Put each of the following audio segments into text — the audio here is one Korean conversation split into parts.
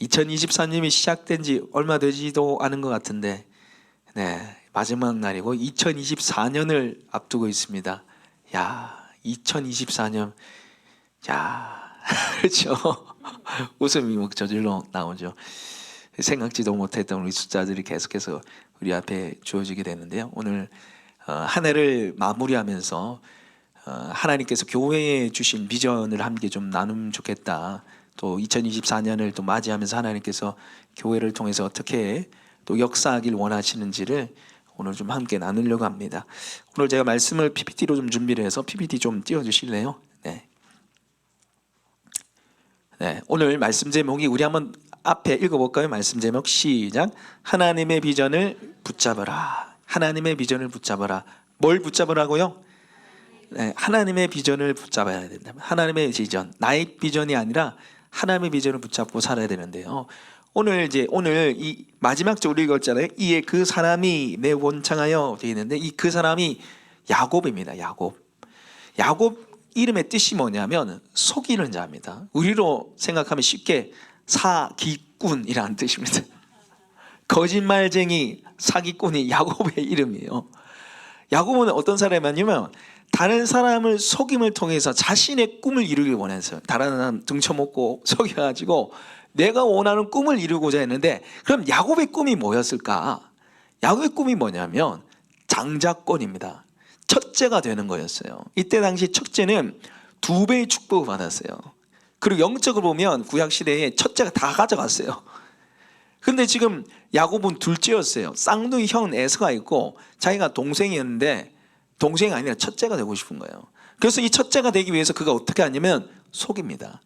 2024년이 시작된 지 얼마 되지도 않은 것 같은데, 마지막 날이고 2024년을 앞두고 있습니다. 야, 2024년, 야, 그렇죠? 웃음이 막 저절로 나오죠. 생각지도 못했던 우리 숫자들이 계속해서 우리 앞에 주어지게 되는데요. 오늘 한 해를 마무리하면서 하나님께서 교회에 주신 비전을 함께 좀 나누면 좋겠다. 또 2024년을 또 맞이하면서 하나님께서 교회를 통해서 어떻게 또 역사하길 원하시는지를 오늘 좀 함께 나누려고 합니다. 오늘 제가 말씀을 PPT로 좀 준비를 해서 PPT 좀 띄워주실래요? 오늘 말씀 제목이 우리 한번 앞에 읽어볼까요? 말씀 제목 시작. 하나님의 비전을 붙잡아라. 하나님의 비전을 붙잡아라. 뭘 붙잡으라고요? 하나님의 비전을 붙잡아야 된다. 하나님의 비전, 나의 비전이 아니라 하나님의 비전을 붙잡고 살아야 되는데요. 오늘 이 마지막 절 읽었잖아요. 이에 그 사람이 내 원창하여 되어 있는데 이 그 사람이 야곱입니다. 야곱 이름의 뜻이 뭐냐면 속이는 자입니다. 우리로 생각하면 쉽게 사기꾼이라는 뜻입니다. 거짓말쟁이, 사기꾼이 야곱의 이름이에요. 야곱은 어떤 사람이냐면 다른 사람을 속임을 통해서 자신의 꿈을 이루길 원했어요. 다른 사람 등쳐먹고 속여가지고 내가 원하는 꿈을 이루고자 했는데, 그럼 야곱의 꿈이 뭐였을까? 야곱의 꿈이 뭐냐면 장자권입니다. 첫째가 되는 거였어요. 이때 당시 첫째는 2배의 축복을 받았어요. 그리고 영적으로 보면 구약시대에 첫째가 다 가져갔어요. 근데 지금 야곱은 둘째였어요. 쌍둥이 형 에서가 있고 자기가 동생이었는데 동생이 아니라 첫째가 되고 싶은 거예요. 그래서 이 첫째가 되기 위해서 그가 어떻게 하냐면 속입니다.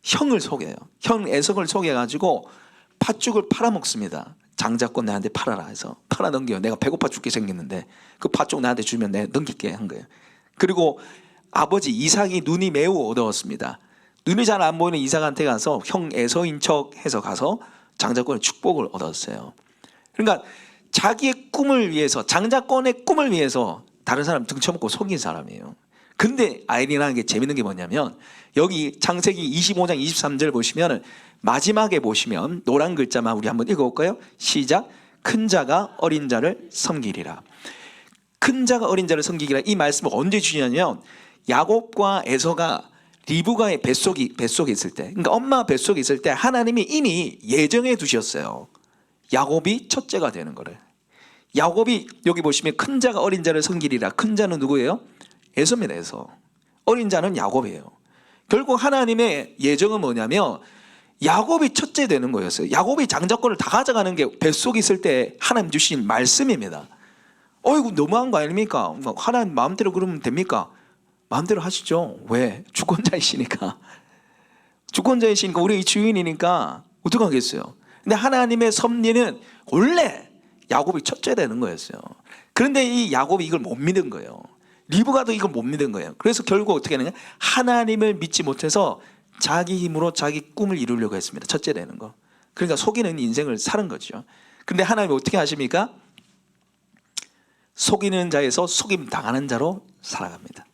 형을 속여요. 형 에석을 속여가지고 팥죽을 팔아먹습니다. 장자권 나한테 팔아라 해서 팔아넘겨요. 내가 배고파 죽게 생겼는데 그 팥죽 나한테 주면 내가 넘길게 한 거예요. 그리고 아버지 이삭이 눈이 매우 어두웠습니다. 눈이 잘 안 보이는 이삭한테 가서 형 에서인 척 해서 가서 장자권의 축복을 얻었어요. 그러니까 자기의 꿈을 위해서, 장자권의 꿈을 위해서 다른 사람 등쳐먹고 속인 사람이에요. 근데 아이러니한 게, 재밌는 게 뭐냐면 여기 창세기 25장 23절 보시면 마지막에 보시면 노란 글자만 우리 한번 읽어볼까요? 시작. 큰 자가 어린 자를 섬기리라. 큰 자가 어린 자를 섬기리라. 이 말씀을 언제 주냐면 야곱과 에서가 리브가의 뱃속에 있을 때, 그러니까 엄마 뱃속에 있을 때 하나님이 이미 예정해 두셨어요. 야곱이 첫째가 되는 거를. 야곱이 여기 보시면 큰 자가 어린 자를 섬기리라. 큰 자는 누구예요? 에서입니다. 에서. 어린 자는 야곱이에요. 결국 하나님의 예정은 뭐냐면 야곱이 첫째 되는 거였어요. 야곱이 장자권을 다 가져가는 게 뱃속에 있을 때 하나님 주신 말씀입니다. 어이구 너무한 거 아닙니까? 하나님 마음대로 그러면 됩니까? 마음대로 하시죠. 왜? 주권자이시니까. 주권자이시니까 우리 주인이니까 어떡하겠어요. 근데 하나님의 섭리는 원래 야곱이 첫째 되는 거였어요. 그런데 이 야곱이 이걸 못 믿은 거예요. 리브가도 이걸 못 믿은 거예요. 그래서 결국 어떻게 하느냐? 하나님을 믿지 못해서 자기 힘으로 자기 꿈을 이루려고 했습니다. 첫째 되는 거. 그러니까 속이는 인생을 사는 거죠. 근데 하나님이 어떻게 하십니까? 속이는 자에서 속임 당하는 자로 살아갑니다.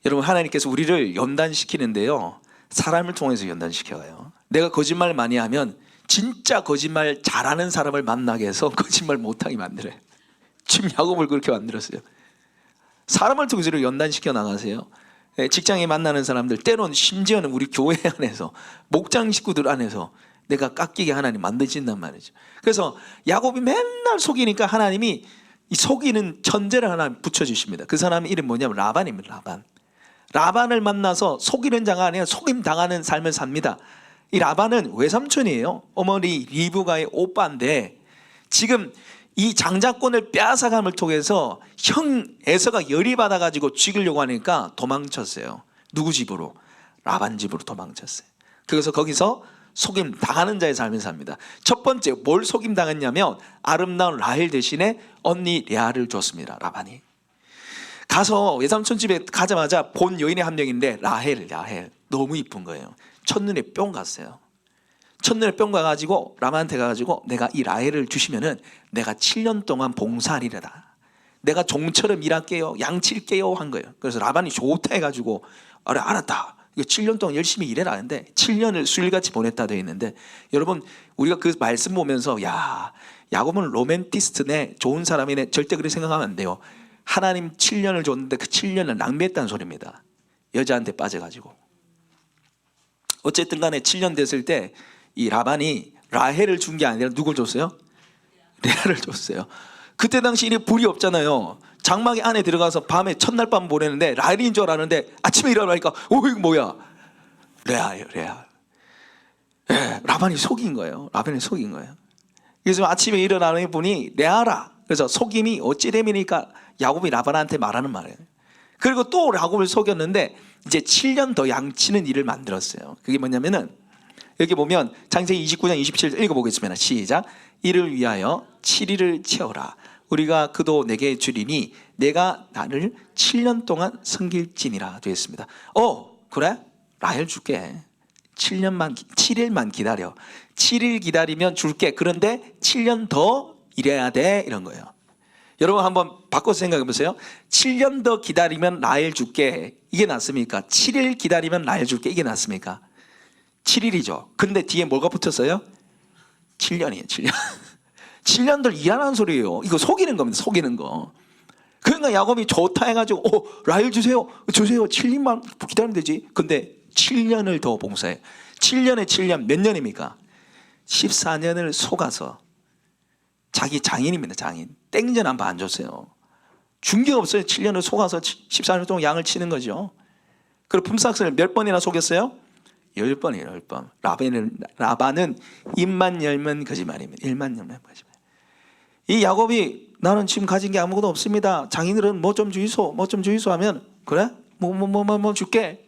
여러분, 하나님께서 우리를 연단시키는데요, 사람을 통해서 연단시켜요. 내가 거짓말 많이 하면 진짜 거짓말 잘하는 사람을 만나게 해서 거짓말 못하게 만들어요. 지금 야곱을 그렇게 만들었어요. 사람을 통해서 연단시켜 나가세요. 직장에 만나는 사람들, 때로는 심지어는 우리 교회 안에서, 목장 식구들 안에서 내가 깎이게 하나님 만드신단 말이죠. 그래서 야곱이 맨날 속이니까 하나님이 이 속이는 천재를 하나 붙여주십니다. 그 사람 이름 뭐냐면 라반입니다. 라반을 만나서 속이는 자가 아니라 속임 당하는 삶을 삽니다. 이 라반은 외삼촌이에요. 어머니 리브가의 오빠인데 지금 이 장자권을 빼앗아감을 통해서 형 에서가 열이 받아가지고 죽이려고 하니까 도망쳤어요. 누구 집으로? 라반 집으로 도망쳤어요. 그래서 거기서 속임 당하는 자의 삶을 삽니다. 첫 번째 뭘 속임 당했냐면 아름다운 라헬 대신에 언니 레아를 줬습니다. 라반이 가서 외삼촌 집에 가자마자 본 여인의 한 명인데 라헬 너무 이쁜 거예요. 첫눈에 뿅 갔어요. 첫눈에 뿅 가가지고 라반한테 가가지고 내가 이 라헬을 주시면은 내가 7년 동안 봉사하리라. 내가 종처럼 일할게요. 양칠게요 한 거예요. 그래서 라반이 좋다 해가지고 알았다. 이거 7년 동안 열심히 일해라는데 7년을 수일같이 보냈다 되어 있는데, 여러분 우리가 그 말씀 보면서 야, 야곱은 로맨티스트네, 좋은 사람이네, 절대 그렇게 생각하면 안 돼요. 하나님 7년을 줬는데 그 7년을 낭비했다는 소리입니다. 여자한테 빠져가지고. 어쨌든 간에 7년 됐을 때 이 라반이 라헬을 준 게 아니라 누굴 줬어요? 레아를 줬어요. 그때 당시 일이 불이 없잖아요. 장막에 안에 들어가서 밤에 첫날 밤 보내는데 라헬인 줄 알았는데 아침에 일어나니까 이거 뭐야? 레아예요, 레아. 네, 라반이 속인 거예요. 라반이 속인 거예요. 그래서 아침에 일어나는 분이 레아라. 그래서 속임이 어찌 됨이니까 야곱이 라반한테 말하는 말이에요. 그리고 또 야곱을 속였는데 이제 7년 더 양치는 일을 만들었어요. 그게 뭐냐면은 여기 보면 창세기 29장 27절 읽어보겠습니다. 시작. 이를 위하여 7일을 채워라. 우리가 그도 내게 주리니 내가 나를 7년 동안 섬길지니라 되어 있습니다. 그래? 라헬 줄게. 7일만 기다려. 7일 기다리면 줄게. 그런데 7년 더 일해야 돼. 이런 거예요. 여러분 한번 바꿔서 생각해 보세요. 7년 더 기다리면 라헬 줄게. 이게 낫습니까? 7일 기다리면 라헬 줄게. 이게 낫습니까? 7일이죠. 근데 뒤에 뭐가 붙었어요? 7년이에요. 7년. 7년 더 일하라는 소리예요. 이거 속이는 겁니다. 속이는 거. 그러니까 야곱이 좋다 해가지고 라헬 주세요. 7년만 기다리면 되지. 근데 7년을 더 봉사해. 7년에 7년 몇 년입니까? 14년을 속아서. 자기 장인입니다. 장인. 땡전 한 번 안 줬어요. 준 게 없어요. 7년을 속아서 14년 동안 양을 치는 거죠. 그리고 품삯을 몇 번이나 속였어요? 10번이에요. 10번. 라반은 입만 열면 거짓말입니다. 입만 열면 거짓말. 이 야곱이 나는 지금 가진 게 아무것도 없습니다. 장인들은 뭐 좀 주이소, 뭐 좀 주이소 하면 그래? 뭐 줄게.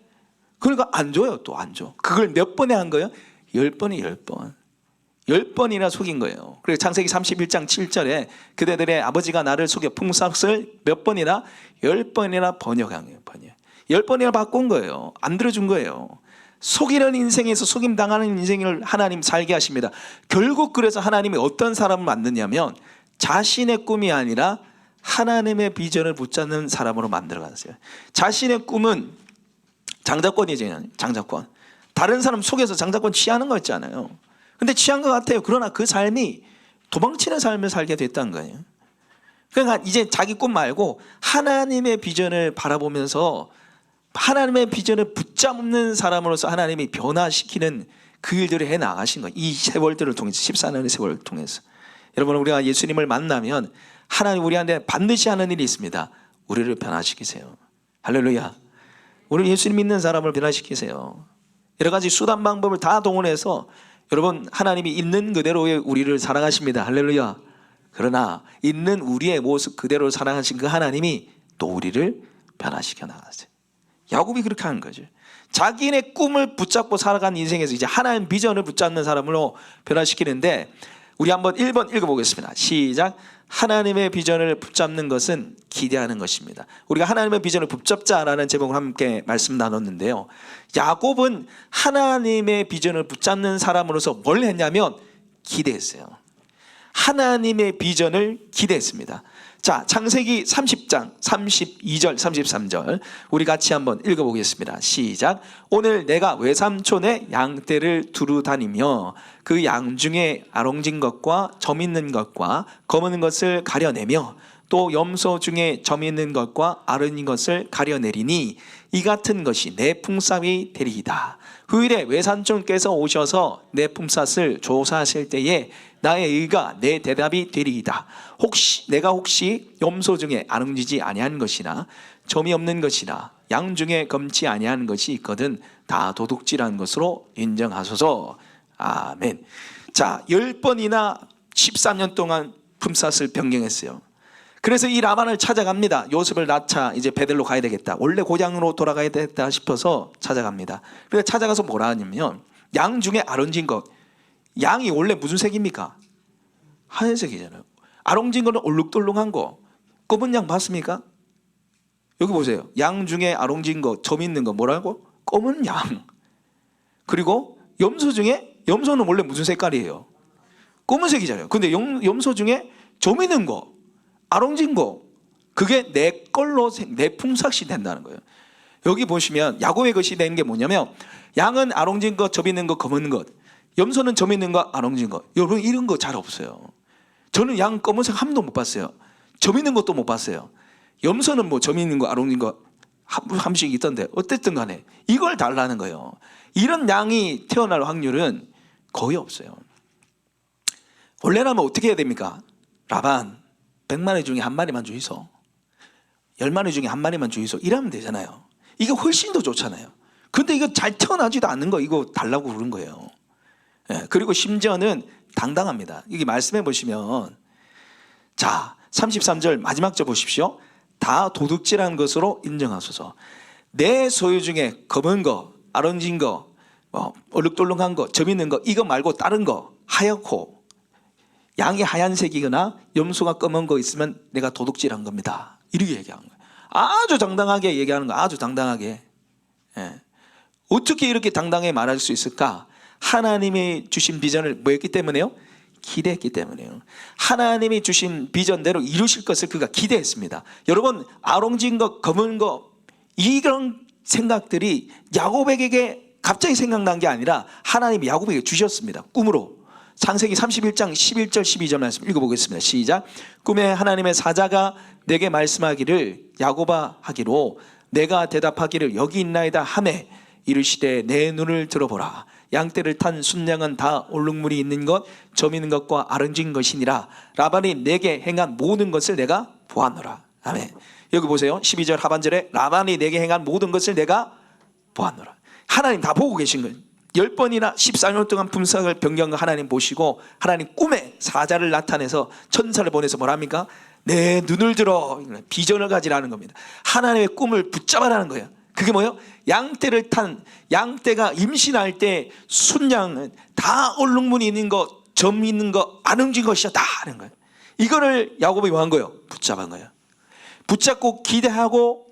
그러니까 안 줘요. 또 안 줘. 그걸 몇 번에 한 거예요? 10번이 10번. 10번이나 속인 거예요. 그리고 창세기 31장 7절에 그대들의 아버지가 나를 속여 품삯을 몇 번이나? 10번이나 번역한 거예요. 10번이나 바꾼 거예요. 안 들어준 거예요. 속이는 인생에서 속임당하는 인생을 하나님 살게 하십니다. 결국 그래서 하나님이 어떤 사람을 만드냐면 자신의 꿈이 아니라 하나님의 비전을 붙잡는 사람으로 만들어갔어요. 자신의 꿈은 장자권이죠. 장자권. 다른 사람 속에서 장자권 취하는 거 있잖아요. 근데 취한 것 같아요. 그러나 그 삶이 도망치는 삶을 살게 됐다는 거예요. 그러니까 이제 자기 꿈 말고 하나님의 비전을 바라보면서 하나님의 비전을 붙잡는 사람으로서 하나님이 변화시키는 그 일들을 해나가신 거예요. 이 세월들을 통해서, 14년의 세월을 통해서. 여러분, 우리가 예수님을 만나면 하나님 우리한테 반드시 하는 일이 있습니다. 우리를 변화시키세요. 할렐루야. 우리 예수님 믿는 사람을 변화시키세요. 여러 가지 수단 방법을 다 동원해서 여러분, 하나님이 있는 그대로의 우리를 사랑하십니다. 할렐루야. 그러나 있는 우리의 모습 그대로 사랑하신 그 하나님이 또 우리를 변화시켜 나가세요. 야곱이 그렇게 하는 거죠. 자기네 꿈을 붙잡고 살아간 인생에서 이제 하나님 비전을 붙잡는 사람으로 변화시키는데, 우리 한번 1번 읽어보겠습니다. 시작. 하나님의 비전을 붙잡는 것은 기대하는 것입니다. 우리가 하나님의 비전을 붙잡자라는 제목을 함께 말씀 나눴는데요. 야곱은 하나님의 비전을 붙잡는 사람으로서 뭘 했냐면 기대했어요. 하나님의 비전을 기대했습니다. 자, 창세기 30장 32절 33절 우리 같이 한번 읽어보겠습니다. 시작. 오늘 내가 외삼촌의 양떼를 두루 다니며 그 양 중에 아롱진 것과 점 있는 것과 검은 것을 가려내며 또 염소 중에 점 있는 것과 아른인 것을 가려내리니 이 같은 것이 내 품삯이 되리이다. 후일에 외삼촌께서 오셔서 내 품삯을 조사하실 때에 나의 의가 내 대답이 되리이다. 내가 염소 중에 아름지지 아니한 것이나 점이 없는 것이나 양 중에 검지 아니한 것이 있거든 다 도둑질한 것으로 인정하소서. 아멘. 자, 10번이나 13년 동안 품삯을 변경했어요. 그래서 이 라반을 찾아갑니다. 요셉을 낳자 이제 베들로 가야 되겠다. 원래 고향으로 돌아가야 되겠다 싶어서 찾아갑니다. 그래서 찾아가서 뭐라 하냐면 양 중에 아름진 것. 양이 원래 무슨 색입니까? 하얀색이잖아요. 아롱진 거는 얼룩덜룩한 거. 검은 양 봤습니까? 여기 보세요. 양 중에 아롱진 거, 점 있는 거 뭐라고? 검은 양. 그리고 염소 중에, 염소는 원래 무슨 색깔이에요? 검은색이잖아요. 근데 염소 중에 점 있는 거, 아롱진 거, 그게 내 걸로 내 품삯이 된다는 거예요. 여기 보시면 야곱의 것이 되는 게 뭐냐면 양은 아롱진 것, 점 있는 것, 검은 것, 염소는 점 있는 것, 아롱진 것. 여러분 이런 거 잘 없어요. 저는 양 검은색 한 번도 못 봤어요. 점 있는 것도 못 봤어요. 염소는 뭐 점 있는 거, 아롱진 거 한 번씩 있던데 어쨌든 간에 이걸 달라는 거예요. 이런 양이 태어날 확률은 거의 없어요. 원래라면 어떻게 해야 됩니까? 라반 100마리 중에 한 마리만 주이소, 10마리 중에 한 마리만 주이소 이러면 되잖아요. 이게 훨씬 더 좋잖아요. 근데 이거 잘 태어나지도 않는 거 이거 달라고 그런 거예요. 예, 그리고 심지어는 당당합니다. 여기 말씀해 보시면 자 33절 마지막 절 보십시오. 다 도둑질한 것으로 인정하소서. 내 소유 중에 검은 거, 아른진 거, 얼룩덜룩한 거, 점 있는 거 이거 말고 다른 거 하얗고 양이 하얀색이거나 염소가 검은 거 있으면 내가 도둑질한 겁니다. 이렇게 얘기하는 거예요. 아주 당당하게 얘기하는 거, 아주 당당하게. 예. 어떻게 이렇게 당당하게 말할 수 있을까? 하나님이 주신 비전을 뭐였기 때문에요? 기대했기 때문에요. 하나님이 주신 비전대로 이루실 것을 그가 기대했습니다. 여러분 아롱진 것, 검은 것 이런 생각들이 야곱에게 갑자기 생각난 게 아니라 하나님이 야곱에게 주셨습니다. 꿈으로. 창세기 31장 11절 12절 말씀 읽어보겠습니다. 시작. 꿈에 하나님의 사자가 내게 말씀하기를 야곱아 하기로 내가 대답하기를 여기 있나이다 하매 이르시되 내 눈을 들어보라. 양떼를 탄 순양은 다 얼룩물이 있는 것, 점 있는 것과 아른진 것이니라. 라반이 내게 행한 모든 것을 내가 보았노라. 아멘. 여기 보세요. 12절 하반절에 라반이 내게 행한 모든 것을 내가 보았노라. 하나님 다 보고 계신 거예요. 10번이나 14년 동안 품삯을 변경한 하나님 보시고 하나님 꿈에 사자를 나타내서 천사를 보내서 뭐랍니까? 내 눈을 들어 비전을 가지라는 겁니다. 하나님의 꿈을 붙잡아라는 거예요. 그게 뭐예요? 양떼를 탄 양떼가 임신할 때 순양은 다 얼룩무늬 있는 거, 점 있는 거, 안 움직인 것이었다 하는 거예요. 이거를 야곱이 뭐 한 거예요? 붙잡은 거예요. 붙잡고 기대하고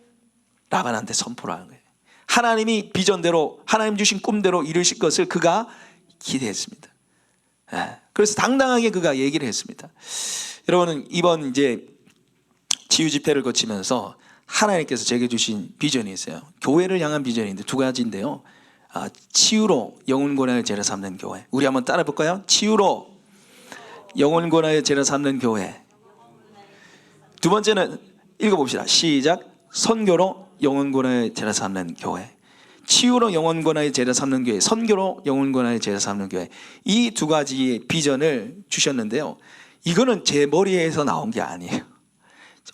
라반한테 선포를 하는 거예요. 하나님이 비전대로 하나님 주신 꿈대로 이루실 것을 그가 기대했습니다. 그래서 당당하게 그가 얘기를 했습니다. 여러분은 이번 이제 치유 집회를 거치면서 하나님께서 제게 주신 비전이 있어요. 교회를 향한 비전인데 두 가지인데요. 치유로 영혼 권하여 죄를 삼는 교회. 우리 한번 따라 볼까요? 치유로 영혼 권하여 죄를 삼는 교회. 두 번째는 읽어봅시다. 시작. 선교로 영혼 권하여 죄를 삼는 교회. 치유로 영혼 권하여 죄를 삼는 교회, 선교로 영혼 권하여 죄를 삼는 교회. 이 두 가지의 비전을 주셨는데요. 이거는 제 머리에서 나온 게 아니에요.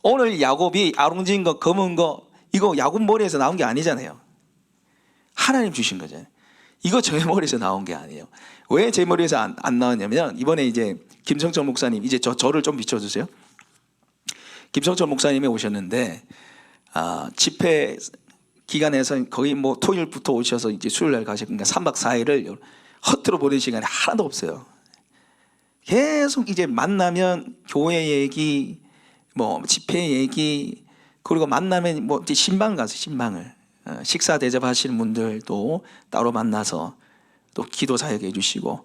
오늘 야곱이 아롱진 거, 검은 거 이거 야곱 머리에서 나온 게 아니잖아요. 하나님 주신 거잖아요. 이거 저의 머리에서 나온 게 아니에요. 왜 제 머리에서 안 나왔냐면 이번에 이제 김성철 목사님 이제 저를 좀 비춰주세요. 김성철 목사님이 오셨는데 집회 기간에서 거의 뭐 토요일부터 오셔서 이제 수요일날 가시니까 3박 4일을 허투루 보낸 시간이 하나도 없어요. 계속 이제 만나면 교회 얘기, 뭐 집회 얘기, 그리고 만나면 뭐 이제 신방 가서 신방을 식사 대접하시는 분들도 따로 만나서 또 기도 사역해 주시고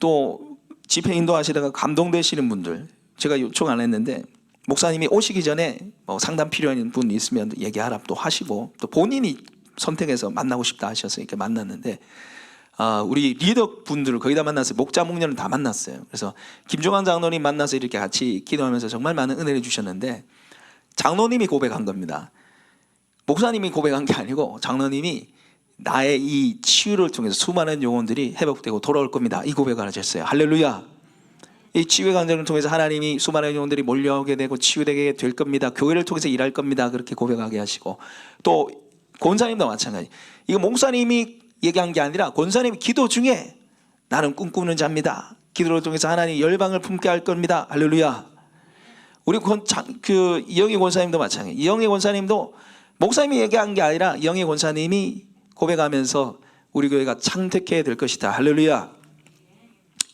또 집회 인도하시다가 감동되시는 분들 제가 요청 안 했는데 목사님이 오시기 전에 뭐 상담 필요한 분 있으면 얘기하라 또 하시고 또 본인이 선택해서 만나고 싶다 하셔서 이렇게 만났는데 우리 리더 분들을 거의 다 만났어요. 목자 목녀는 다 만났어요. 그래서 김종환 장로님 만나서 이렇게 같이 기도하면서 정말 많은 은혜를 주셨는데 장로님이 고백한 겁니다. 목사님이 고백한 게 아니고 장로님이 나의 이 치유를 통해서 수많은 영혼들이 회복되고 돌아올 겁니다. 이 고백을 하셨어요. 할렐루야. 이 치유의 간증을 통해서 하나님이 수많은 영혼들이 몰려오게 되고 치유되게 될 겁니다. 교회를 통해서 일할 겁니다. 그렇게 고백하게 하시고 또 권사님도 마찬가지. 이거 목사님이 얘기한 게 아니라 권사님이 기도 중에 나는 꿈꾸는 자입니다. 기도를 통해서 하나님 열방을 품게 할 겁니다. 할렐루야. 우리 이영희 권사님도 마찬가지. 이영희 권사님도 목사님이 얘기한 게 아니라 이영희 권사님이 고백하면서 우리 교회가 창택해야 될 것이다. 할렐루야.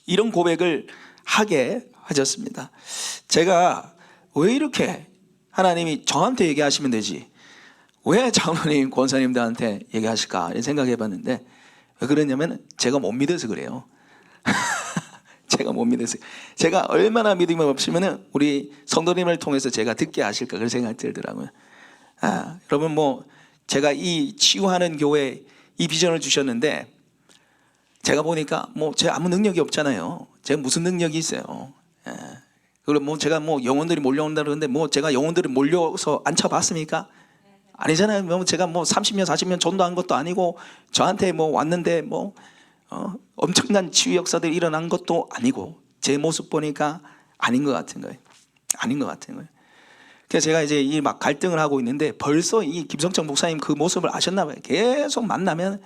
이런 고백을 하게 하셨습니다. 제가 왜 이렇게 하나님이 저한테 얘기하시면 되지 왜 장로님 권사님들한테 얘기하실까 생각해 봤는데 왜 그러냐면 제가 못 믿어서 그래요. 제가 못 믿어서. 제가 얼마나 믿음이 없으면 우리 성도님을 통해서 제가 듣게 하실까 그런 생각이 들더라고요. 여러분 뭐 제가 이 치유하는 교회 이 비전을 주셨는데 제가 보니까 뭐 제가 아무 능력이 없잖아요. 제가 무슨 능력이 있어요. 예. 그리고 뭐 제가 뭐 영혼들이 몰려온다 그러는데 뭐 제가 영혼들이 몰려서 앉혀봤습니까? 아니잖아요. 뭐 제가 뭐 30년 40년 전도한 것도 아니고 저한테 뭐 왔는데 뭐 엄청난 치유 역사들이 일어난 것도 아니고 제 모습 보니까 아닌 것 같은 거예요. 아닌 것 같은 거예요. 그래서 제가 이제 이 막 갈등을 하고 있는데 벌써 이 김성철 목사님 그 모습을 아셨나 봐요. 계속 만나면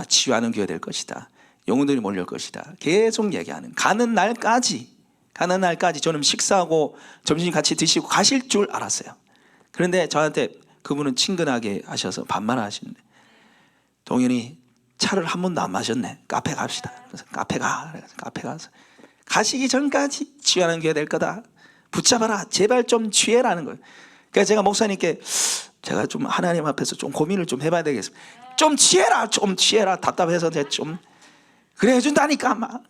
치유하는 교회 될 것이다. 영혼들이 몰려올 것이다. 계속 얘기하는 가는 날까지 저는 식사하고 점심 같이 드시고 가실 줄 알았어요. 그런데 저한테 그분은 친근하게 하셔서 반말하시는데 동현이 차를 한 번도 안 마셨네. 카페 갑시다. 그래서 카페 가서 가시기 전까지 치유하는 교회 될 거다. 붙잡아라. 제발 좀 취해라는 거예요. 그래서 제가 목사님께 제가 좀 하나님 앞에서 좀 고민을 좀 해봐야 되겠습니다. 좀 취해라. 답답해서 제가 좀 그래 해준다니까 막.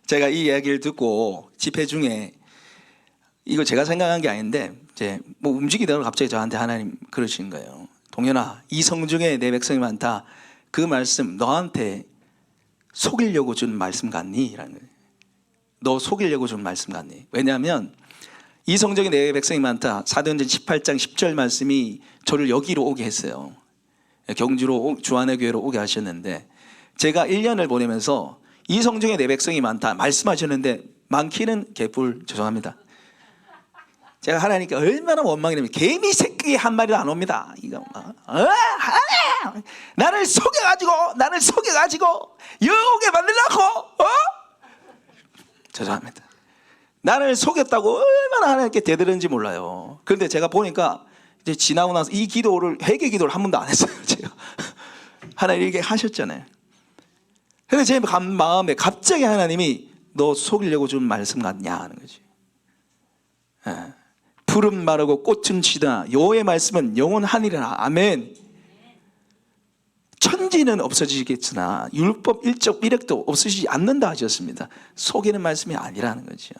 제가 이 이야기를 듣고 집회 중에 이거 제가 생각한 게 아닌데 이제 뭐 움직이다가 갑자기 저한테 하나님 그러시는 거예요. 동현아, 이 성중에 내 백성이 많다. 그 말씀 너한테 속이려고 준 말씀 같니? 라는 거예요. 너 속이려고 준 말씀 같니? 왜냐하면 이 성중에 내 백성이 많다. 사도행전 18장 10절 말씀이 저를 여기로 오게 했어요. 경주로 주안의 교회로 오게 하셨는데 제가 1년을 보내면서 이 성중에 내 백성이 많다 말씀하셨는데 많기는 개뿔 죄송합니다. 제가 하나님께 얼마나 원망이냐면 개미 새끼 한 마리도 안 옵니다. 이거 나를 속여가지고 여우게 만들라고 죄송합니다. 나를 속였다고 얼마나 하나님께 대들은지 몰라요. 그런데 제가 보니까 이제 지나고 나서 이 기도를 회개 기도를 한 번도 안 했어요. 제가 하나님 이렇게 하셨잖아요. 그런데 제 마음에 갑자기 하나님이 너 속이려고 준 말씀 같냐 하는 거지. 예. 풀은 마르고 꽃은 지다. 여호와의 말씀은 영원하니라. 아멘. 천지는 없어지겠으나 율법 일적 이력도 없어지지 않는다 하셨습니다. 속이는 말씀이 아니라는 거죠.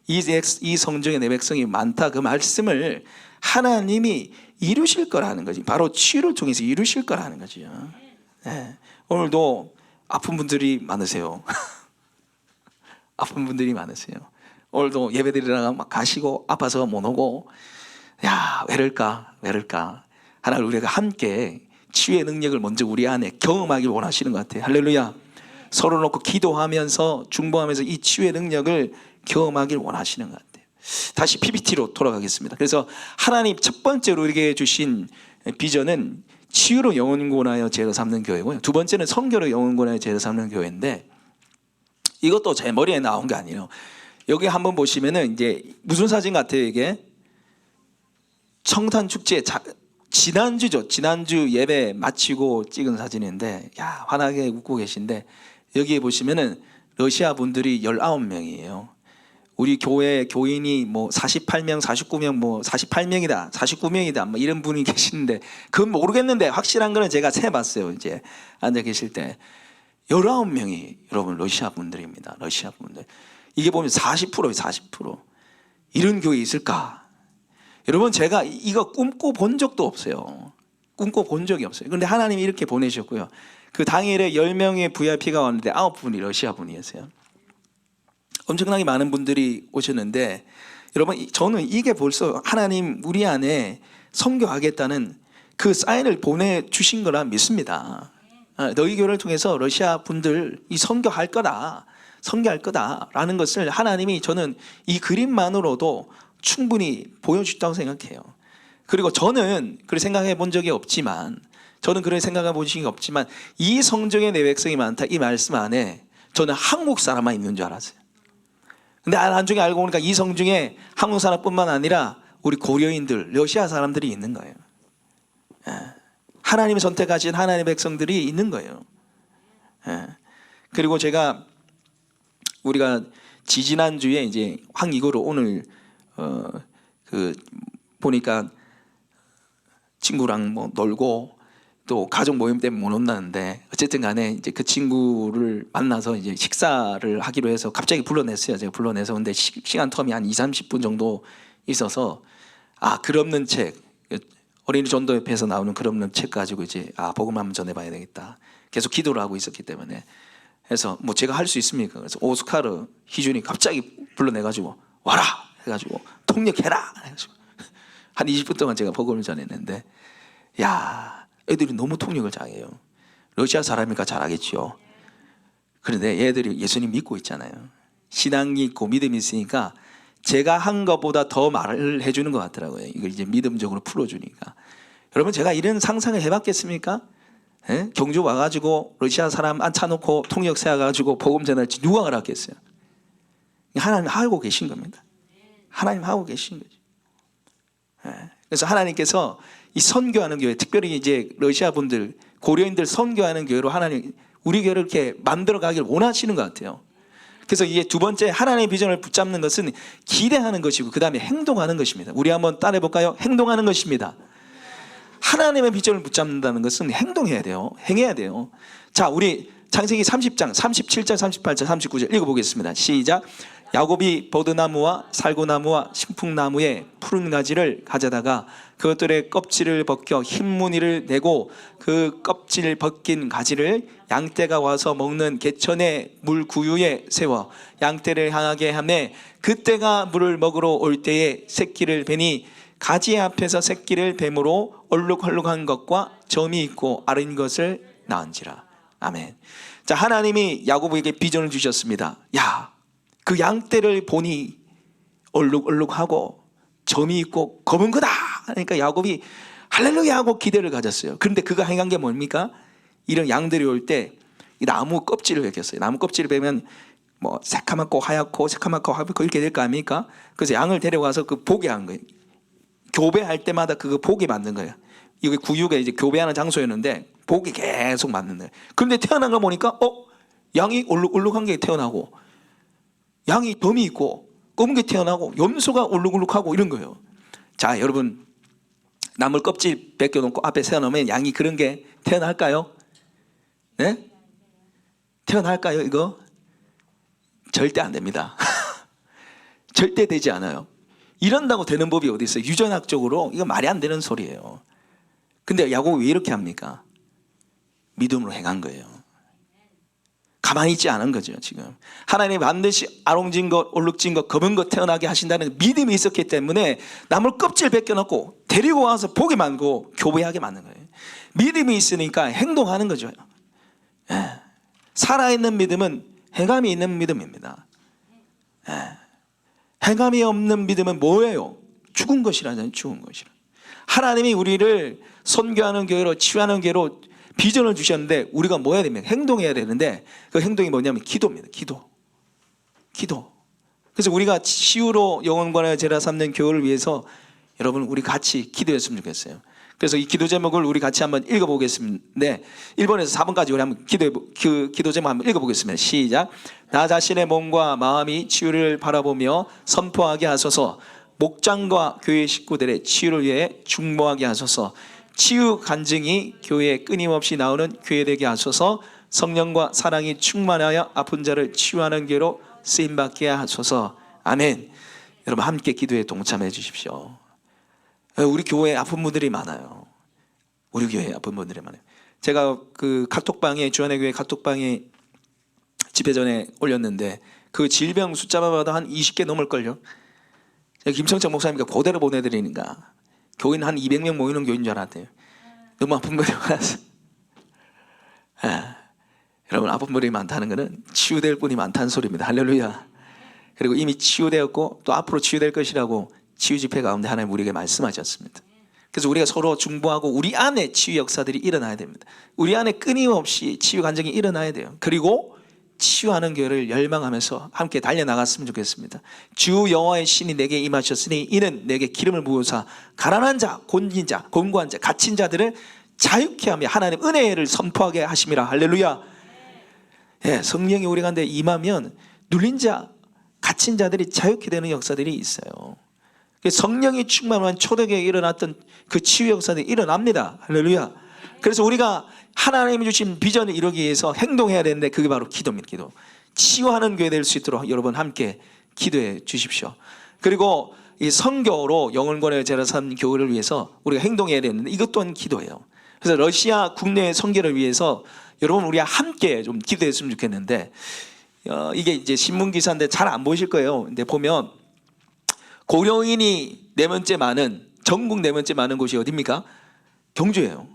이 성중에 내 백성이 많다 그 말씀을 하나님이 이루실 거라는 거지. 바로 치유를 통해서 이루실 거라는 거죠. 네. 오늘도 아픈 분들이 많으세요. 아픈 분들이 많으세요. 오늘도 예배드리다가 막 가시고 아파서 못 오고 왜럴까 하나님 우리가 함께 치유의 능력을 먼저 우리 안에 경험하길 원하시는 것 같아요. 할렐루야. 서로 놓고 기도하면서 중보하면서 이 치유의 능력을 경험하길 원하시는 것 같아요. 다시 PPT로 돌아가겠습니다. 그래서 하나님 첫 번째로 우리에게 주신 비전은 치유로 영혼 구원하여 죄를 삼는 교회고요. 두 번째는 선교로 영혼 구원하여 죄를 삼는 교회인데 이것도 제 머리에 나온 게 아니에요. 여기 한번 보시면은 이제 무슨 사진 같아요 이게? 청탄 축제 지난주죠. 지난주 예배 마치고 찍은 사진인데 환하게 웃고 계신데 여기에 보시면은 러시아 분들이 19명이에요. 우리 교회 교인이 뭐 48명, 49명, 뭐 48명이다, 49명이다, 뭐 이런 분이 계시는데 그건 모르겠는데 확실한 거는 제가 세봤어요. 이제 앉아 계실 때 19명이 여러분 러시아 분들입니다. 러시아 분들. 이게 보면 40%예요, 40%. 이런 교회 있을까? 여러분 제가 이거 꿈꿔 본 적도 없어요. 꿈꿔 본 적이 없어요. 그런데 하나님이 이렇게 보내셨고요. 그 당일에 10명의 VIP가 왔는데 9분이 러시아 분이었어요. 엄청나게 많은 분들이 오셨는데 여러분 저는 이게 벌써 하나님 우리 안에 선교하겠다는 그 사인을 보내주신 거라 믿습니다. 너희 교회를 통해서 러시아 분들 이 선교할 거다라는 것을 하나님이 저는 이 그림만으로도 충분히 보여주셨다고 생각해요. 그리고 저는 그렇게 생각해 본 적이 없지만 이 성중에 내 백성이 많다 이 말씀 안에 저는 한국 사람만 있는 줄 알았어요. 근데 나중에 알고 보니까 이 성중에 한국 사람뿐만 아니라 우리 고려인들, 러시아 사람들이 있는 거예요. 하나님이 선택하신 하나님의 백성들이 있는 거예요. 그리고 우리가 지지난주에 이제 황이고로 오늘 보니까 친구랑 뭐 놀고 또 가족 모임 때문에 못 온다는데 어쨌든 간에 이제 그 친구를 만나서 이제 식사를 하기로 해서 갑자기 불러냈어요. 제가 불러내서 근데 시간 텀이 한 20, 30분 정도 있어서 글 없는 책, 어린이 전도협회에서 나오는 글 없는 책 가지고 이제 복음 한번 전해봐야 되겠다. 계속 기도를 하고 있었기 때문에. 그래서 뭐 제가 할 수 있습니까? 그래서 오스카르 희준이 갑자기 불러내가지고 와라 해가지고 통역해라 해가지고 한 20분 동안 제가 복음을 전했는데, 야, 애들이 너무 통역을 잘해요. 러시아 사람이니까 잘하겠죠. 그런데 얘들이 예수님 믿고 있잖아요. 신앙이 있고 믿음이 있으니까 제가 한 것보다 더 말을 해주는 것 같더라고요. 이걸 이제 믿음적으로 풀어주니까. 여러분, 제가 이런 상상을 해봤겠습니까? 예? 경주 와가지고 러시아 사람 앉혀놓고 통역 세워가지고 복음 전할지 누가 알았겠어요? 하나님 하고 계신 겁니다. 하나님 하고 계신 거죠. 예. 그래서 하나님께서 이 선교하는 교회, 특별히 이제 러시아 분들, 고려인들 선교하는 교회로 하나님 우리 교회를 이렇게 만들어 가길 원하시는 것 같아요. 그래서 이게 두 번째, 하나님의 비전을 붙잡는 것은 기대하는 것이고 그 다음에 행동하는 것입니다. 우리 한번 따라해 볼까요? 행동하는 것입니다. 하나님의 비전을 붙잡는다는 것은 행동해야 돼요. 행해야 돼요. 자, 우리 창세기 30장 37절 38절 39절 읽어보겠습니다. 시작. 야곱이 버드나무와 살구나무와 신풍나무의 푸른 가지를 가져다가 그것들의 껍질을 벗겨 흰 무늬를 내고 그 껍질 벗긴 가지를 양떼가 와서 먹는 개천의 물 구유에 세워 양떼를 향하게 하매 그때가 물을 먹으러 올 때에 새끼를 베니 가지 앞에서 새끼를 뱀으로 얼룩얼룩한 것과 점이 있고 아른 것을 낳은지라. 아멘. 자, 하나님이 야곱에게 비전을 주셨습니다. 야, 그 양떼를 보니 얼룩얼룩하고 점이 있고 검은 거다. 그러니까 야곱이 할렐루야 하고 기대를 가졌어요. 그런데 그가 행한 게 뭡니까? 이런 양들이 올 때 이 나무 껍질을 벗겼어요. 나무 껍질을 베면 뭐 새카맣고 하얗고 새카맣고 하얗고 이렇게 될 거 아닙니까? 그래서 양을 데려와서 그 보게 한 거예요. 교배할 때마다 그거 보게 만든 거예요. 이게 구유가 이제 교배하는 장소였는데 보게 계속 만든 거예요. 그런데 태어난 걸 보니까 양이 얼룩얼룩한 게 태어나고 양이 덤이 있고 검은 게 태어나고 염소가 울룩울룩하고 이런 거예요. 자, 여러분, 나물 껍질 벗겨놓고 앞에 세워놓으면 양이 그런 게 태어날까요? 네? 태어날까요 이거? 절대 안 됩니다. 절대 되지 않아요. 이런다고 되는 법이 어디 있어요? 유전학적으로 이거 말이 안 되는 소리예요. 근데 야곱이 왜 이렇게 합니까? 믿음으로 행한 거예요. 가만히 있지 않은 거죠. 지금 하나님이 반드시 아롱진 것, 얼룩진 것, 검은 것 태어나게 하신다는 믿음이 있었기 때문에 나물 껍질 벗겨놓고 데리고 와서 보게 만들고 교배하게 만든 거예요. 믿음이 있으니까 행동하는 거죠. 예. 살아있는 믿음은 행함이 있는 믿음입니다. 예. 행함이 없는 믿음은 뭐예요? 죽은 것이라잖아요. 죽은 것이라. 하나님이 우리를 선교하는 교회로, 치유하는 교회로 비전을 주셨는데 우리가 뭐 해야 됩니까? 행동해야 되는데 그 행동이 뭐냐면 기도입니다. 기도. 그래서 우리가 치유로 영혼관을 제라 삼는 교회를 위해서 여러분 우리 같이 기도했으면 좋겠어요. 그래서 이 기도 제목을 우리 같이 한번 읽어보겠습니다. 1번에서 4번까지 우리 한번 기도 제목 한번 읽어보겠습니다. 시작. 나 자신의 몸과 마음이 치유를 바라보며 선포하게 하소서. 목장과 교회 식구들의 치유를 위해 중보하게 하소서. 치유 간증이 교회에 끊임없이 나오는 교회 되게 하소서. 성령과 사랑이 충만하여 아픈 자를 치유하는 교회로 쓰임받게 하소서. 아멘. 여러분 함께 기도에 동참해 주십시오. 우리 교회에 아픈 분들이 많아요. 우리 교회에 아픈 분들이 많아요. 제가 그 카톡방에, 주안의 교회 카톡방에 집회 전에 올렸는데 그 질병 숫자만 봐도 한 20개 넘을걸요. 김청천 목사님과 그대로 보내드리니까 교인 한 200명 모이는 교인 줄 알았대요. 너무 아픈 분이 많아서. 여러분 아픈 분이 많다는 것은 치유될 분이 많다는 소리입니다. 할렐루야. 그리고 이미 치유되었고 또 앞으로 치유될 것이라고 치유 집회 가운데 하나님 우리에게 말씀하셨습니다. 그래서 우리가 서로 중보하고 우리 안에 치유 역사들이 일어나야 됩니다. 우리 안에 끊임없이 치유 간증이 일어나야 돼요. 그리고 치유하는 교회를 열망하면서 함께 달려나갔으면 좋겠습니다. 주 여호와의 신이 내게 임하셨으니 이는 내게 기름을 부으사 가난한 자, 곤진 자, 곤고한 자, 갇힌 자들을 자유케 하며 하나님 은혜를 선포하게 하심이라. 할렐루야. 예, 성령이 우리 가운데 임하면 눌린 자, 갇힌 자들이 자유케 되는 역사들이 있어요. 성령이 충만한 초대교회에 일어났던 그 치유 역사들이 일어납니다. 할렐루야. 그래서 우리가 하나님이 주신 비전을 이루기 위해서 행동해야 되는데 그게 바로 기도입니다. 기도. 치유하는 교회 될 수 있도록 여러분 함께 기도해 주십시오. 그리고 이 선교로 영혼권의 제라산 교회를 위해서 우리가 행동해야 되는데 이것 또한 기도예요. 그래서 러시아 국내 선교를 위해서 여러분 우리가 함께 좀 기도했으면 좋겠는데 이게 이제 신문 기사인데 잘 안 보이실 거예요. 근데 보면 고령인이 네 번째 많은 전국 네 번째 많은 곳이 어디입니까? 경주예요.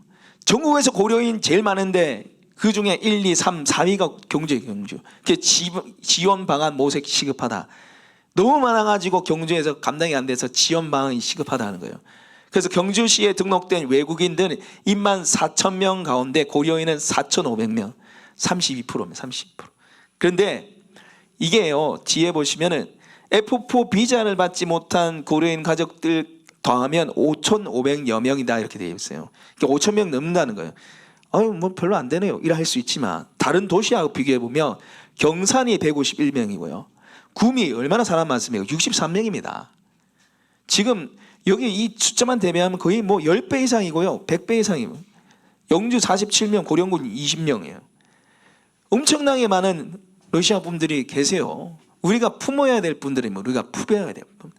전국에서 고령인 제일 많은데 그 중에 1, 2, 3, 4위가 경주예요. 경주. 지원 방안 모색 시급하다. 너무 많아가지고 경주에서 감당이 안 돼서 지원 방안이 시급하다는 거예요. 그래서 경주시에 등록된 외국인들 24,000명 가운데 고려인은 4,500명, 32%입니다. 32%. 그런데 이게요, 뒤에 보시면은 F4 비자를 받지 못한 고려인 가족들 더하면 5,500여 명이다 이렇게 되어 있어요. 그러니까 5,000명 넘는다는 거예요. 아유, 뭐 별로 안 되네요. 이라 할 수 있지만 다른 도시하고 비교해 보면 경산이 151명이고요. 구미 얼마나 사람 많습니까? 63명입니다. 지금 여기 이 숫자만 대비하면 거의 뭐 10배 이상이고요. 100배 이상이고. 영주 47명, 고령군 20명이에요. 엄청나게 많은 러시아 분들이 계세요. 우리가 품어야 될 분들이면 우리가 품어야 될 분.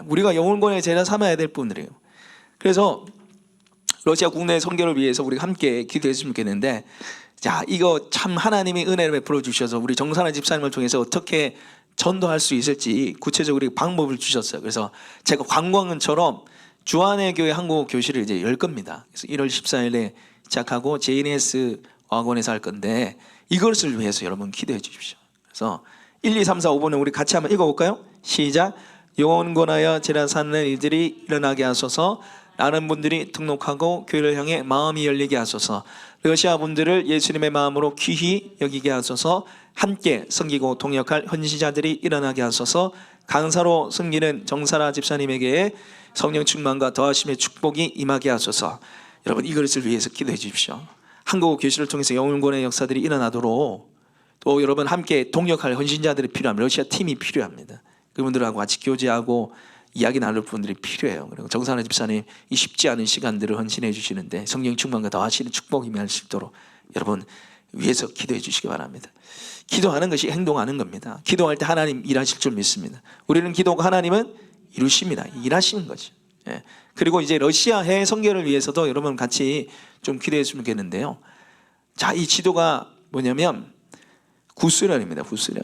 우리가 영혼권의 제자 삼아야 될 분들이에요. 그래서 러시아 국내 선교를 위해서 우리가 함께 기도했으면 좋겠는데, 자, 이거 참 하나님이 은혜를 베풀어 주셔서 우리 정산아 집사님을 통해서 어떻게 전도할 수 있을지 구체적으로 방법을 주셨어요. 그래서 제가 관광은처럼 주안의 교회 한국어 교실을 이제 열 겁니다. 그래서 1월 14일에 시작하고 JNS 어학원에서 할 건데 이것을 위해서 여러분 기도해 주십시오. 그래서 1, 2, 3, 4, 5번은 우리 같이 한번 읽어볼까요? 시작. 영혼권하여 제라 사는 일들이 일어나게 하소서. 많은 분들이 등록하고 교회를 향해 마음이 열리게 하소서. 러시아 분들을 예수님의 마음으로 귀히 여기게 하소서. 함께 섬기고 동역할 헌신자들이 일어나게 하소서. 강사로 섬기는 정사라 집사님에게 성령 충만과 더하심의 축복이 임하게 하소서. 여러분 이것을 위해서 기도해 주십시오. 한국어 교실을 통해서 영혼권의 역사들이 일어나도록 또 여러분 함께 동역할 헌신자들이 필요합니다. 러시아 팀이 필요합니다. 그분들하고 같이 교제하고 이야기 나눌 분들이 필요해요. 그리고 정산아 집사님 이 쉽지 않은 시간들을 헌신해 주시는데 성령 충만과 더하시는 축복이 임할 수 있도록 여러분 위해서 기도해 주시기 바랍니다. 기도하는 것이 행동하는 겁니다. 기도할 때 하나님 일하실 줄 믿습니다. 우리는 기도가 하나님은 이루십니다. 일하시는 거죠. 예. 그리고 이제 러시아 해외 선교를 위해서도 여러분 같이 좀 기도했으면 좋겠는데요. 자, 이 지도가 뭐냐면 구소련입니다. 구소련.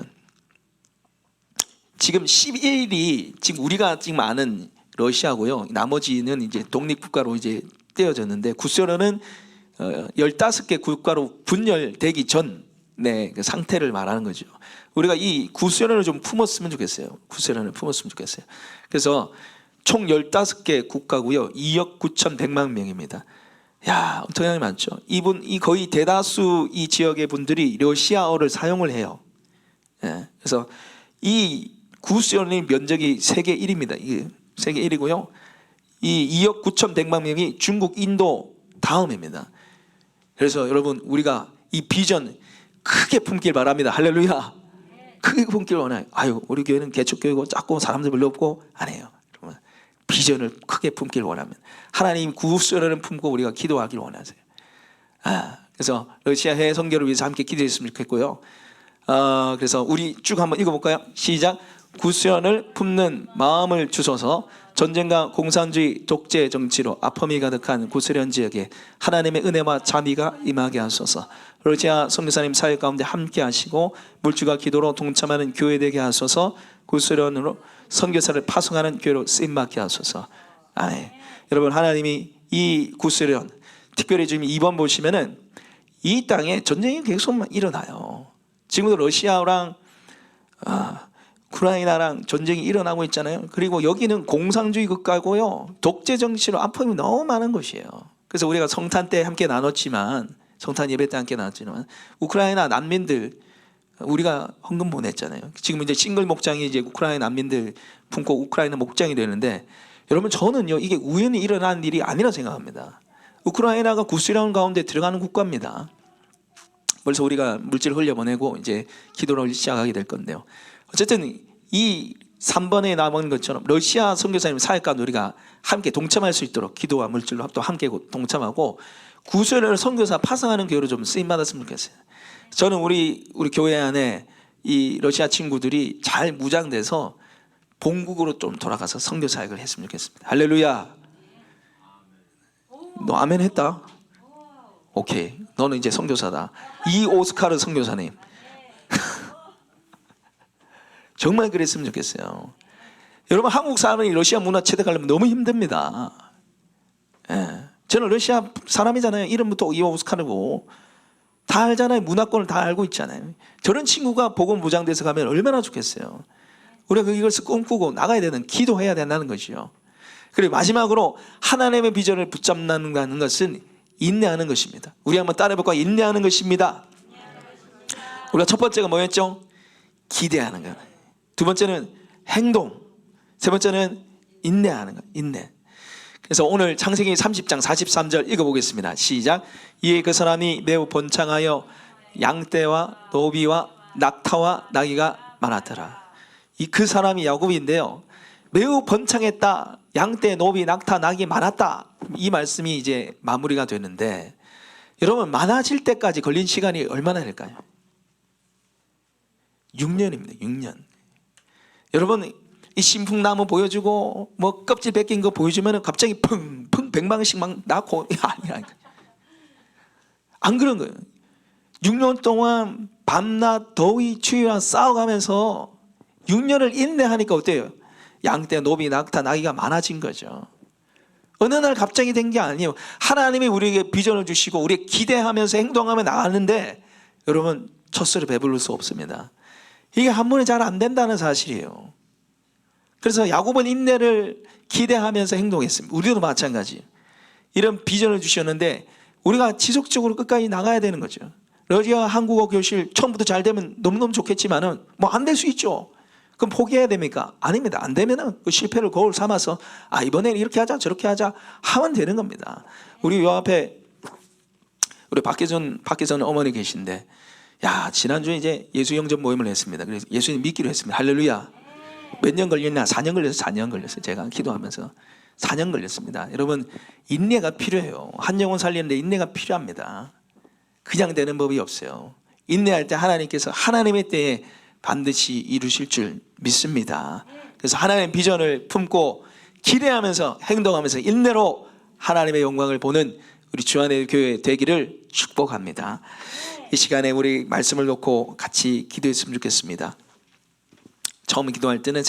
지금 11일이 지금 우리가 지금 아는 러시아고요. 나머지는 이제 독립국가로 이제 떼어졌는데 구소련은 15개 국가로 분열되기 전의 그 상태를 말하는 거죠. 우리가 이 구소련을 좀 품었으면 좋겠어요. 구소련을 품었으면 좋겠어요. 그래서 총 15개 국가고요. 2억 9,100만 명입니다. 야, 엄청나게 많죠. 이 거의 대다수 이 지역의 분들이 러시아어를 사용을 해요. 예. 그래서 이 구소련의 면적이 세계 1위입니다. 이게 세계 1위고요. 이 2억 9,100만 명이 중국, 인도 다음입니다. 그래서 여러분 우리가 이 비전 크게 품길 바랍니다. 할렐루야. 크게 품길 원해요. 아유, 우리 교회는 개척교회고 작고 사람들 별로 없고 안 해요. 여러분 비전을 크게 품길 원합니다. 하나님 구소련을 품고 우리가 기도하길 원하세요. 그래서 러시아 해외 선교를 위해서 함께 기도했으면 좋겠고요. 그래서 우리 쭉 한번 읽어볼까요? 시작. 구소련을 품는 마음을 주소서. 전쟁과 공산주의 독재 정치로 아픔이 가득한 구소련 지역에 하나님의 은혜와 자비가 임하게 하소서. 러시아 선교사님 사회 가운데 함께 하시고 물주가 기도로 동참하는 교회 되게 하소서. 구소련으로 선교사를 파송하는 교회로 쓰임받게 하소서. 아멘. 여러분 하나님이 이 구소련 특별히 지금 2번 보시면은 이 땅에 전쟁이 계속 일어나요. 지금도 러시아랑 우크라이나랑 전쟁이 일어나고 있잖아요. 그리고 여기는 공산주의 국가고요. 독재 정치로 아픔이 너무 많은 곳이에요. 그래서 우리가 성탄 때 함께 나눴지만, 성탄 예배 때 함께 나눴지만, 우크라이나 난민들 우리가 헌금 보냈잖아요. 지금 이제 싱글 목장이 이제 우크라이나 난민들 품고 우크라이나 목장이 되는데, 여러분 저는요 이게 우연히 일어난 일이 아니라 생각합니다. 우크라이나가 구소련 가운데 들어가는 국가입니다. 벌써 우리가 물질을 흘려보내고 이제 기도를 시작하게 될 건데요. 어쨌든 이 3번에 남은 것처럼 러시아 선교사님 사역과 우리가 함께 동참할 수 있도록 기도와 물질로 또 함께 동참하고 구소련을 선교사 파송하는 교회로 좀 쓰임 받았으면 좋겠어요. 저는 우리 교회 안에 이 러시아 친구들이 잘 무장돼서 본국으로 좀 돌아가서 선교 사역을 했으면 좋겠습니다. 할렐루야. 너 아멘 했다? 오케이. 너는 이제 선교사다. 이 오스카르 선교사님. 정말 그랬으면 좋겠어요. 여러분, 한국 사람이 러시아 문화 체득하려면 너무 힘듭니다. 예. 저는 러시아 사람이잖아요. 이름부터 이 오스카르고 다 알잖아요. 문화권을 다 알고 있잖아요. 저런 친구가 복음부장돼서 가면 얼마나 좋겠어요. 우리가 이것을 꿈꾸고 나가야 되는, 기도해야 된다는 것이요. 그리고 마지막으로 하나님의 비전을 붙잡는다는 것은 인내하는 것입니다. 우리 한번 따라해볼까? 인내하는 것입니다. 우리가 첫 번째가 뭐였죠? 기대하는 것. 두 번째는 행동. 세 번째는 인내하는 것. 인내. 그래서 오늘 창세기 30장 43절 읽어보겠습니다. 시작. 이에 그 사람이 매우 번창하여 양떼와 노비와 낙타와 나귀가 많았더라. 이 그 사람이 야곱인데요. 매우 번창했다. 양떼, 노비, 낙타, 낙이 많았다. 이 말씀이 이제 마무리가 되는데, 여러분, 많아질 때까지 걸린 시간이 얼마나 될까요? 6년입니다. 6년. 여러분, 이 신풍나무 보여주고 뭐 껍질 벗긴 거 보여주면 갑자기 펑펑 100만원씩 막 낳고, 아니야. 안 그런 거예요. 6년 동안 밤낮 더위 추위와 싸워가면서 6년을 인내하니까 어때요? 양떼, 노비, 낙타, 나귀가 많아진 거죠. 어느 날 갑자기 된 게 아니에요. 하나님이 우리에게 비전을 주시고 우리 기대하면서 행동하며 나가는데, 여러분, 첫술에 배부를 수 없습니다. 이게 한 번에 잘 안 된다는 사실이에요. 그래서 야곱은 인내를 기대하면서 행동했습니다. 우리도 마찬가지. 이런 비전을 주셨는데 우리가 지속적으로 끝까지 나가야 되는 거죠. 러시아 한국어 교실 처음부터 잘 되면 너무너무 좋겠지만은 뭐 안 될 수 있죠. 그럼 포기해야 됩니까? 아닙니다. 안 되면은 그 실패를 거울 삼아서 이번에는 이렇게 하자 저렇게 하자 하면 되는 겁니다. 우리 요 앞에 우리 박계전 어머니 계신데, 야, 지난주에 이제 예수 영접 모임을 했습니다. 그래서 예수님 믿기로 했습니다. 할렐루야. 몇 년 걸렸나? 4년 걸렸어요. 4년 걸렸어요. 제가 기도하면서 4년 걸렸습니다. 여러분, 인내가 필요해요. 한 영혼 살리는데 인내가 필요합니다. 그냥 되는 법이 없어요. 인내할 때 하나님께서 하나님의 때에 반드시 이루실 줄 믿습니다. 그래서 하나님의 비전을 품고 기대하면서 행동하면서 인내로 하나님의 영광을 보는 우리 주안의 교회 되기를 축복합니다. 이 시간에 우리 말씀을 놓고 같이 기도했으면 좋겠습니다. 처음 기도할 때는